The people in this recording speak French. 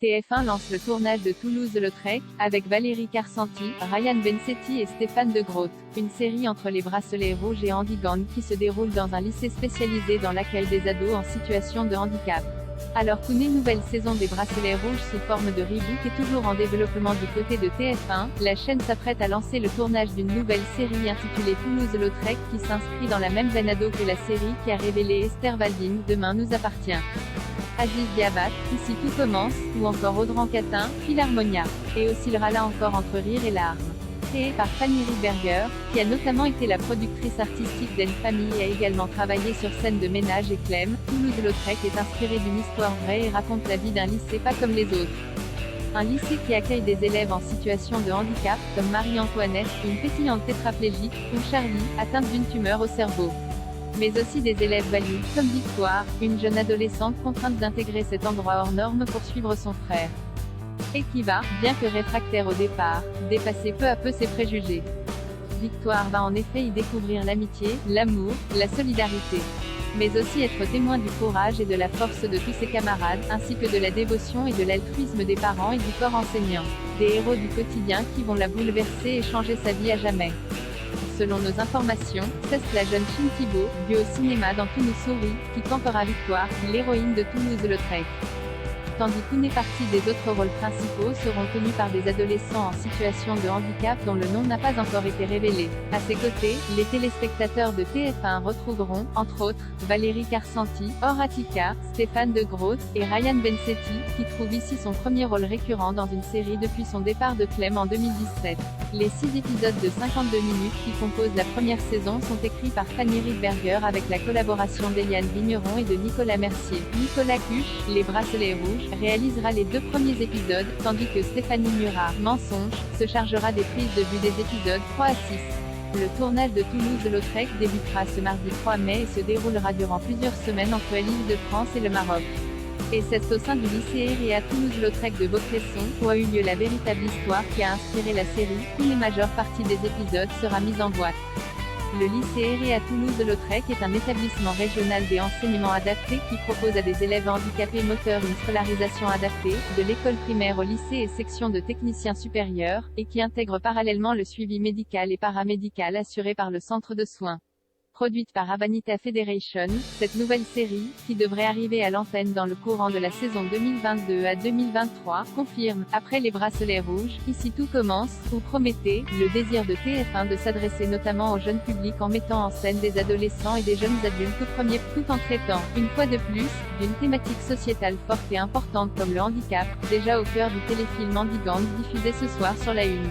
TF1 lance le tournage de Toulouse-Lautrec, avec Valérie Carcenti, Ryan Bensetti et Stéphane de Groot. Une série entre les Bracelets Rouges et Andy Gang qui se déroule dans un lycée spécialisé dans l'accueil des ados en situation de handicap. Alors qu'une nouvelle saison des Bracelets Rouges sous forme de reboot est toujours en développement du côté de TF1, la chaîne s'apprête à lancer le tournage d'une nouvelle série intitulée Toulouse-Lautrec qui s'inscrit dans la même veine ado que la série qui a révélé Esther Valdine, Demain nous appartient. Aziz Diabat, Ici tout commence, ou encore Audran Catin, Philharmonia. Et oscillera là encore entre rire et larmes. Créée par Fanny Riedberger, qui a notamment été la productrice artistique d'Elle Famille et a également travaillé sur Scène de ménage et Clem, Toulouse-Lautrec est inspiré d'une histoire vraie et raconte la vie d'un lycée pas comme les autres. Un lycée qui accueille des élèves en situation de handicap, comme Marie-Antoinette, une pétillante tétraplégique, ou Charlie, atteinte d'une tumeur au cerveau. Mais aussi des élèves valides, comme Victoire, une jeune adolescente contrainte d'intégrer cet endroit hors norme pour suivre son frère. Et qui va, bien que réfractaire au départ, dépasser peu à peu ses préjugés. Victoire va en effet y découvrir l'amitié, l'amour, la solidarité. Mais aussi être témoin du courage et de la force de tous ses camarades, ainsi que de la dévotion et de l'altruisme des parents et du corps enseignant. Des héros du quotidien qui vont la bouleverser et changer sa vie à jamais. Selon nos informations, c'est la jeune Chin Thibault, vue au cinéma dans Tout nous sourit, qui campera Victoire, l'héroïne de Toulouse-Lautrec. Tandis qu'une partie des autres rôles principaux seront tenus par des adolescents en situation de handicap dont le nom n'a pas encore été révélé. À ses côtés, les téléspectateurs de TF1 retrouveront, entre autres, Valérie Carcenti, Horatica, Stéphane de Groot, et Ryan Bensetti, qui trouve ici son premier rôle récurrent dans une série depuis son départ de Clem en 2017. Les 6 épisodes de 52 minutes qui composent la première saison sont écrits par Fanny Riedberger avec la collaboration d'Eliane Vigneron et de Nicolas Mercier. Nicolas Cuche, Les Bracelets Rouges, réalisera les 2 premiers épisodes, tandis que Stéphanie Murat, Mensonge, se chargera des prises de vue des épisodes 3 à 6. Le tournage de Toulouse-Lautrec débutera ce mardi 3 mai et se déroulera durant plusieurs semaines entre l'Île-de-France et le Maroc. Et c'est au sein du lycée Héréat Toulouse-Lautrec de Beaucresson, où a eu lieu la véritable histoire qui a inspiré la série, où les majeures parties des épisodes sera mise en boîte. Le lycée Héréat Toulouse-Lautrec est un établissement régional des enseignements adaptés qui propose à des élèves handicapés moteurs une scolarisation adaptée, de l'école primaire au lycée et section de techniciens supérieurs, et qui intègre parallèlement le suivi médical et paramédical assuré par le centre de soins. Produite par Abanita Federation, cette nouvelle série, qui devrait arriver à l'antenne dans le courant de la saison 2022 à 2023, confirme, après Les Bracelets Rouges, Ici tout commence, ou Prométhée, le désir de TF1 de s'adresser notamment au jeune public en mettant en scène des adolescents et des jeunes adultes au premier, tout en traitant, une fois de plus, d'une thématique sociétale forte et importante comme le handicap, déjà au cœur du téléfilm Andy Gang diffusé ce soir sur la Une.